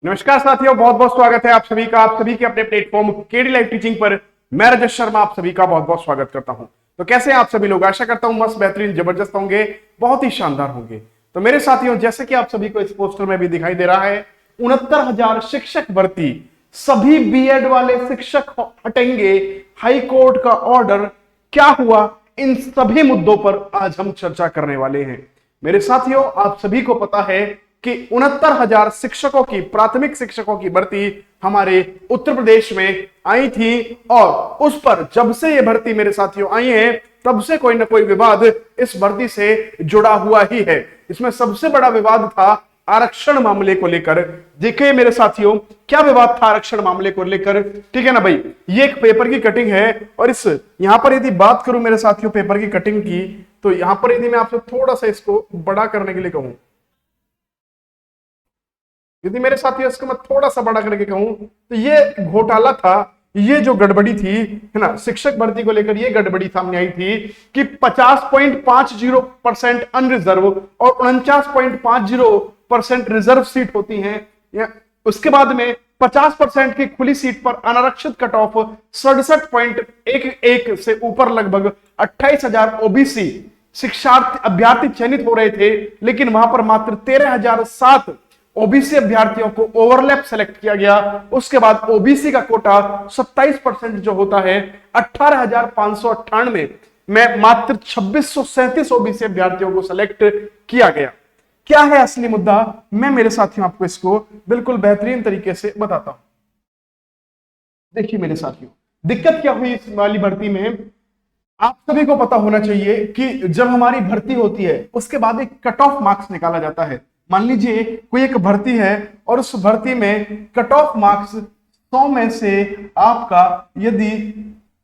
नमस्कार साथियों, बहुत बहुत स्वागत है आप सभी का, आप सभी के अपने प्लेटफॉर्म केडी लाइव टीचिंग पर। मैं रजत शर्मा आप सभी का बहुत बहुत स्वागत करता हूं। तो कैसे हैं आप सभी लोग? आशा करता हूं मस्त, बेहतरीन, जबरदस्त होंगे, बहुत ही शानदार होंगे। तो मेरे साथियों, जैसे कि आप सभी को इस पोस्टर में भी दिखाई दे रहा है, 69,000 शिक्षक भर्ती, सभी बीएड वाले शिक्षक हटेंगे, हाई कोर्ट का ऑर्डर, क्या हुआ, इन सभी मुद्दों पर आज हम चर्चा करने वाले हैं। मेरे साथियों, आप सभी को पता है कि 69,000 शिक्षकों की, प्राथमिक शिक्षकों की भर्ती हमारे उत्तर प्रदेश में आई थी और उस पर जब से ये भर्ती मेरे साथियों आई है, तब से कोई ना कोई विवाद इस भर्ती से जुड़ा हुआ ही है। इसमें सबसे बड़ा विवाद था आरक्षण मामले को लेकर। देखिए मेरे साथियों, क्या विवाद था आरक्षण मामले को लेकर, ठीक है ना भाई। ये एक पेपर की कटिंग है और इस यहां पर यदि बात करूं मेरे साथियों पेपर की कटिंग की, तो यहां पर यदि मैं आपसे थोड़ा सा इसको बड़ा करने के लिए कहूं, यदि मेरे साथियों इसको मैं थोड़ा सा बड़ा करके कहूं, तो ये घोटाला था, ये जो गड़बड़ी थी, है ना, शिक्षक भर्ती को लेकर ये गड़बड़ी सामने आई थी कि 50.50% अनरिजर्व और 49.50% रिजर्व सीट होती हैं। उसके बाद में 50% की खुली सीट पर अनारक्षित कट ऑफ 67.11 से ऊपर लगभग 28,000 ओबीसी शिक्षार्थी अभ्यर्थी चयनित हो रहे थे, लेकिन वहां पर मात्र 13,007 ओबीसी अभ्यर्थियों को ओवरलैप सेलेक्ट किया गया। उसके बाद ओबीसी का कोटा 27% जो होता है, 18,598 में मात्र 2,637 ओबीसी अभ्यर्थियों को सेलेक्ट किया गया। क्या है असली मुद्दा, मैं मेरे साथियों आपको इसको बिल्कुल बेहतरीन तरीके से बताता हूं। देखिए मेरे साथियों, दिक्कत क्या हुई इस वाली भर्ती में, आप सभी को पता होना चाहिए कि जब हमारी भर्ती होती है उसके बाद एक कट ऑफ मार्क्स निकाला जाता है। मान लीजिए कोई एक भर्ती है और उस भर्ती में कट ऑफ मार्क्स 100 में से आपका यदि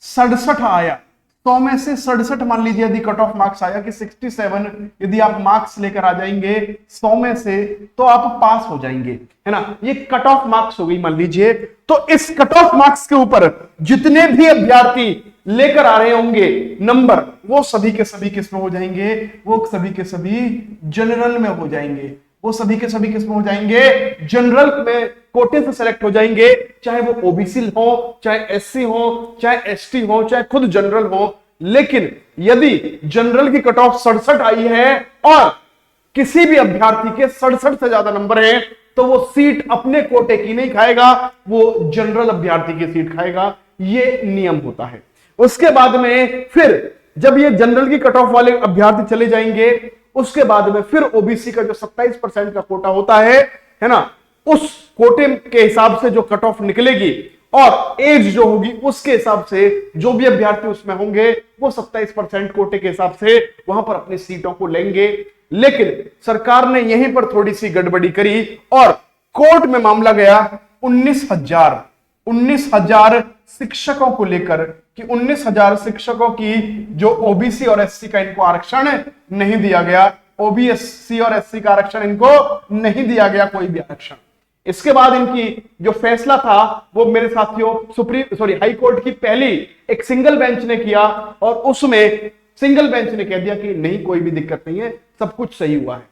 67 आया, 100 में से 67 मान लीजिए यदि कट ऑफ मार्क्स आया कि 67 यदि आप मार्क्स लेकर आ जाएंगे 100 में से, तो आप पास हो जाएंगे, है ना। ये कट ऑफ मार्क्स हो गई मान लीजिए। तो इस कट ऑफ मार्क्स के ऊपर जितने भी अभ्यर्थी लेकर आ रहे होंगे नंबर, वो सभी के सभी किस में हो जाएंगे, वो सभी के सभी जनरल में हो जाएंगे, वो सभी के सभी किस में हो जाएंगे, जनरल में कोटे से सेलेक्ट हो जाएंगे। चाहे वो ओबीसी हो, चाहे एससी हो, चाहे एसटी हो, चाहे खुद जनरल हो। लेकिन यदि जनरल की कट ऑफ 67 आई है और किसी भी अभ्यर्थी के 67 से ज्यादा नंबर हैं, तो वो सीट अपने कोटे की नहीं खाएगा, वो जनरल अभ्यर्थी की सीट खाएगा। ये नियम होता है। उसके बाद में फिर जब ये जनरल की कट ऑफ वाले अभ्यर्थी चले जाएंगे, उसके बाद में फिर ओबीसी का जो 27% का कोटा होता है ना, उस कोटे के हिसाब से जो कट ऑफ निकलेगी और एज जो होगी उसके हिसाब से जो भी अभ्यर्थी उसमें होंगे वो 27% कोटे के हिसाब से वहां पर अपनी सीटों को लेंगे। लेकिन सरकार ने यहीं पर थोड़ी सी गड़बड़ी करी और कोर्ट में मामला गया 19,000 शिक्षकों को लेकर कि 19,000 शिक्षकों की जो ओबीसी और एससी का इनको आरक्षण नहीं दिया गया, ओबीसी और एससी का आरक्षण इनको नहीं दिया गया, कोई भी आरक्षण। इसके बाद इनकी जो फैसला था वो मेरे साथियों हाई कोर्ट की पहली एक सिंगल बेंच ने किया और उसमें सिंगल बेंच ने कह दिया कि नहीं, कोई भी दिक्कत नहीं है, सब कुछ सही हुआ है।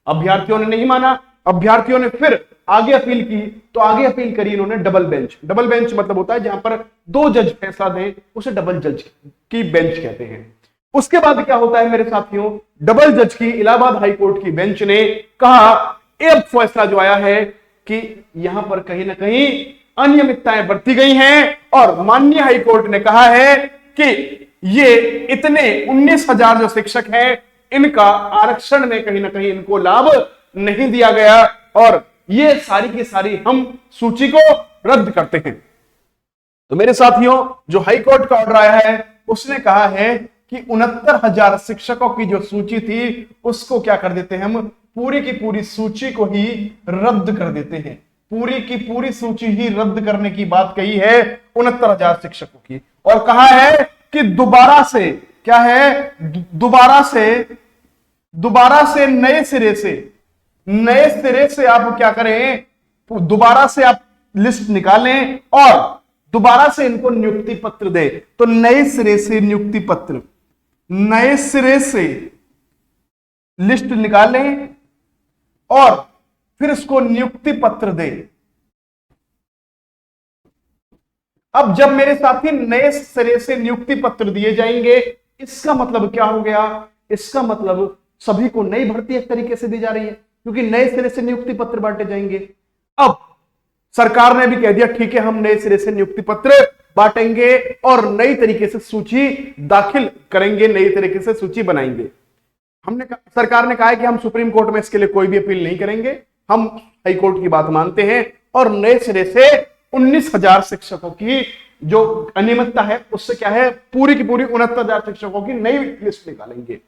अभ्यर्थियों ने नहीं माना, अभ्यर्थियों ने फिर आगे अपील की, तो आगे अपील करी इन्होंने डबल बेंच। डबल बेंच मतलब होता है जहां पर 2 जज फैसला दें, उसे डबल जज की बेंच कहते हैं। उसके बाद क्या होता है मेरे साथियों, डबल जज की इलाहाबाद हाई कोर्ट की बेंच ने कहा, एक फैसला जो आया है कि यहां पर कहीं ना कहीं अनियमितताएं बरती गई हैं और माननीय हाई कोर्ट ने कहा है कि ये इतने 19,000 जो शिक्षक हैं, इनका आरक्षण में कहीं ना कहीं इनको लाभ नहीं दिया गया और ये सारी की सारी हम सूची को रद्द करते हैं। तो मेरे साथियों, जो हाई कोर्ट का ऑर्डर आया है उसने कहा है कि 69,000 शिक्षकों की जो सूची थी उसको क्या कर देते हैं, हम पूरी की पूरी सूची को ही रद्द कर देते हैं। पूरी की पूरी सूची ही रद्द करने की बात कही है 69,000 शिक्षकों की। और कहा है कि दोबारा से क्या है, दोबारा से नए सिरे से आप क्या करें, दोबारा से आप लिस्ट निकालें और दोबारा से इनको नियुक्ति पत्र दें। तो नए सिरे से नियुक्ति पत्र, नए सिरे से लिस्ट निकालें और फिर इसको नियुक्ति पत्र दें। अब जब मेरे साथी नए सिरे से नियुक्ति पत्र दिए जाएंगे, इसका मतलब क्या हो गया? इसका मतलब सभी को नई भर्ती एक तरीके से दी जा रही है, क्योंकि नए सिरे से नियुक्ति पत्र बांटे जाएंगे। अब सरकार ने भी कह दिया ठीक है, हम नए सिरे से नियुक्ति पत्र बांटेंगे और नई तरीके से सूची दाखिल करेंगे, नई तरीके से सूची बनाएंगे। सरकार ने कहा है कि हम सुप्रीम कोर्ट में इसके लिए कोई भी अपील नहीं करेंगे, हम हाई कोर्ट की बात मानते हैं और नए सिरे से 19,000 शिक्षकों की जो अनियमितता है उससे क्या है, पूरी की पूरी 69,000 शिक्षकों की नई लिस्ट निकालेंगे।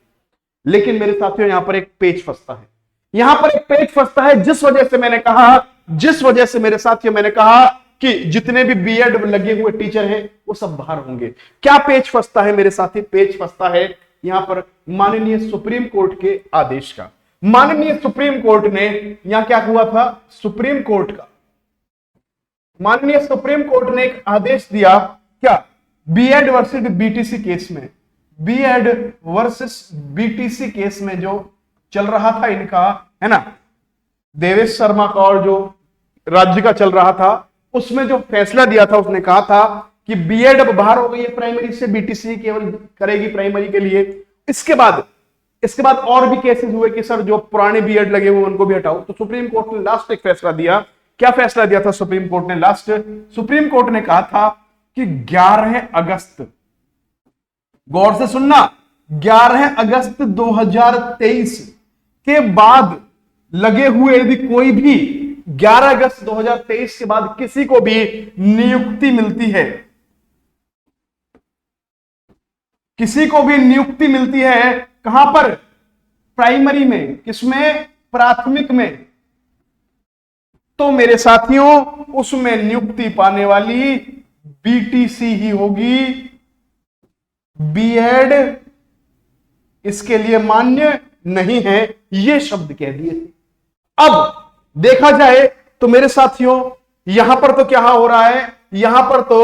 लेकिन मेरे साथियों यहां पर एक पेच फंसता है, यहां पर एक पेच फंसता है, जिस वजह से मेरे साथियों मैंने कहा कि जितने भी बीएड लगे हुए टीचर हैं वो सब बाहर होंगे। क्या पेच फंसता है मेरे साथी? पेच फंसता है यहां पर माननीय सुप्रीम कोर्ट के आदेश का। माननीय सुप्रीम कोर्ट ने यहां क्या हुआ था, माननीय सुप्रीम कोर्ट ने एक आदेश दिया, क्या? बीएड वर्सेस बीटीसी केस में, बीएड वर्सेस बीटीसी केस में जो चल रहा था इनका, है ना, देवेश शर्मा का और जो राज्य का चल रहा था, उसमें जो फैसला दिया था उसने कहा था कि बीएड अब बाहर हो गई है प्राइमरी से, बीटीसी केवल करेगी प्राइमरी के लिए। इसके बाद और भी केसेस हुए कि सर जो पुराने बीएड लगे हुए उनको भी हटाओ। तो सुप्रीम कोर्ट ने लास्ट एक फैसला दिया। क्या फैसला दिया था सुप्रीम कोर्ट ने लास्ट? सुप्रीम कोर्ट ने कहा था कि 11 अगस्त, गौर से सुनना, 11 अगस्त 2023 के बाद लगे हुए यदि कोई भी 11 अगस्त 2023 के बाद किसी को भी नियुक्ति मिलती है, किसी को भी नियुक्ति मिलती है, कहां पर? प्राइमरी में, किसमें? प्राथमिक में, तो मेरे साथियों उसमें नियुक्ति पाने वाली बीटीसी ही होगी। बीएड इसके लिए मान्य नहीं है, ये शब्द कह दिए। अब देखा जाए तो मेरे साथियों यहां पर तो क्या हो रहा है, यहां पर तो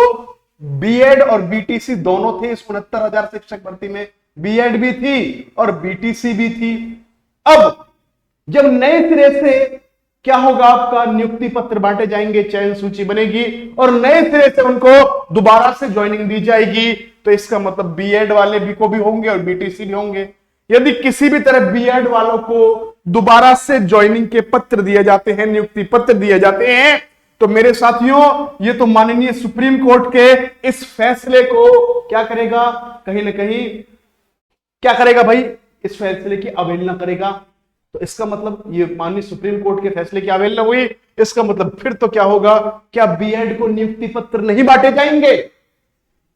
बीएड और बीटीसी दोनों थे इस 69,000 शिक्षक भर्ती में, बीएड भी थी और बीटीसी भी थी। अब जब नए सिरे से क्या होगा, आपका नियुक्ति पत्र बांटे जाएंगे, चयन सूची बनेगी और नए सिरे से उनको दोबारा से ज्वाइनिंग दी जाएगी, तो इसका मतलब बीएड वाले भी को भी होंगे और बीटीसी भी होंगे। यदि किसी भी तरह बीएड वालों को दोबारा से ज्वाइनिंग के पत्र दिए जाते हैं, नियुक्ति पत्र दिए जाते हैं, तो मेरे साथियों ये तो माननीय सुप्रीम कोर्ट के इस फैसले को क्या करेगा, कहीं ना कहीं क्या करेगा भाई, इस फैसले की अवहेलना करेगा। तो इसका मतलब ये माननीय सुप्रीम कोर्ट के फैसले की अवहेलना हुई, इसका मतलब फिर तो क्या होगा, क्या बीएड को नियुक्ति पत्र नहीं बांटे जाएंगे?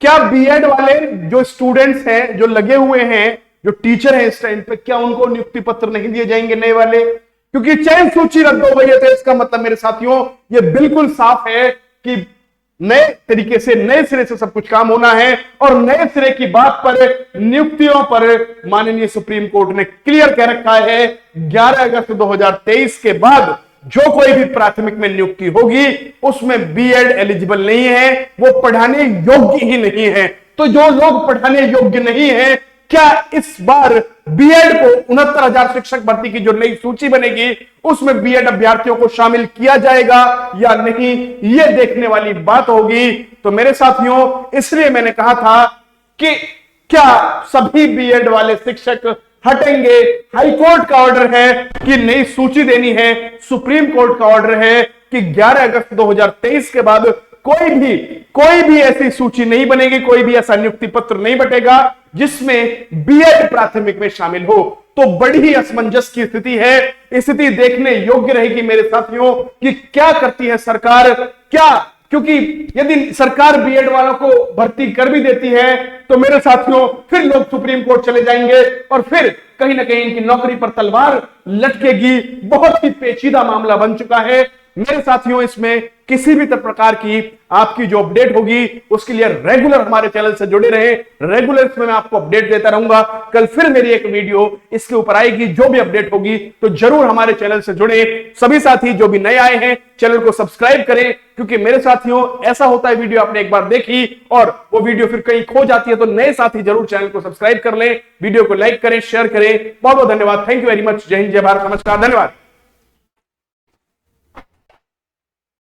क्या बीएड वाले जो स्टूडेंट्स हैं, जो लगे हुए हैं, जो टीचर हैं इस टाइम पे, क्या उनको नियुक्ति पत्र नहीं दिए जाएंगे नए वाले? क्योंकि चयन सूची रद्द हो गई है, तो इसका मतलब मेरे साथियों ये बिल्कुल साफ है कि नए तरीके से, नए सिरे से सब कुछ काम होना है और नए सिरे की बात पर, नियुक्तियों पर माननीय सुप्रीम कोर्ट ने क्लियर कह रखा है 11 अगस्त 2023 के बाद जो कोई भी प्राथमिक में नियुक्ति होगी उसमें बीएड एलिजिबल नहीं है, वो पढ़ाने योग्य ही नहीं है। तो जो लोग पढ़ाने योग्य नहीं है, क्या इस बार बीएड को 69,000 शिक्षक भर्ती की जो नई सूची बनेगी उसमें बीएड अभ्यर्थियों को शामिल किया जाएगा या नहीं, ये देखने वाली बात होगी। तो मेरे साथियों इसलिए मैंने कहा था कि क्या सभी बीएड वाले शिक्षक हटेंगे? हाई कोर्ट का ऑर्डर है कि नई सूची देनी है, सुप्रीम कोर्ट का ऑर्डर है कि 11 अगस्त 2023 के बाद कोई भी ऐसी सूची नहीं बनेगी, कोई भी ऐसा नियुक्ति पत्र नहीं बटेगा जिसमें बीएड प्राथमिक में शामिल हो। तो बड़ी ही असमंजस की स्थिति है। स्थिति देखने योग्य रहेगी मेरे साथियों कि क्या करती है सरकार। क्या, क्योंकि यदि सरकार बीएड वालों को भर्ती कर भी देती है तो मेरे साथियों फिर लोग सुप्रीम कोर्ट चले जाएंगे और फिर कहीं ना कहीं इनकी नौकरी पर तलवार लटकेगी। बहुत ही पेचीदा मामला बन चुका है मेरे साथियों। इसमें किसी भी प्रकार की आपकी जो अपडेट होगी उसके लिए रेगुलर हमारे चैनल से जुड़े रहे। रेगुलर इसमें मैं आपको अपडेट देता रहूंगा। कल फिर मेरी एक वीडियो इसके ऊपर आएगी, जो भी अपडेट होगी तो जरूर हमारे चैनल से जुड़े। सभी साथी जो भी नए आए हैं चैनल को सब्सक्राइब करें, क्योंकि मेरे साथियों ऐसा होता है वीडियो आपने एक बार देखी और वो वीडियो फिर कहीं खो जाती है, तो नए साथी जरूर चैनल को सब्सक्राइब कर लें, वीडियो को लाइक करें, शेयर करें। बहुत बहुत धन्यवाद। Thank you very much. जय हिंद, जय भारत, नमस्कार, धन्यवाद।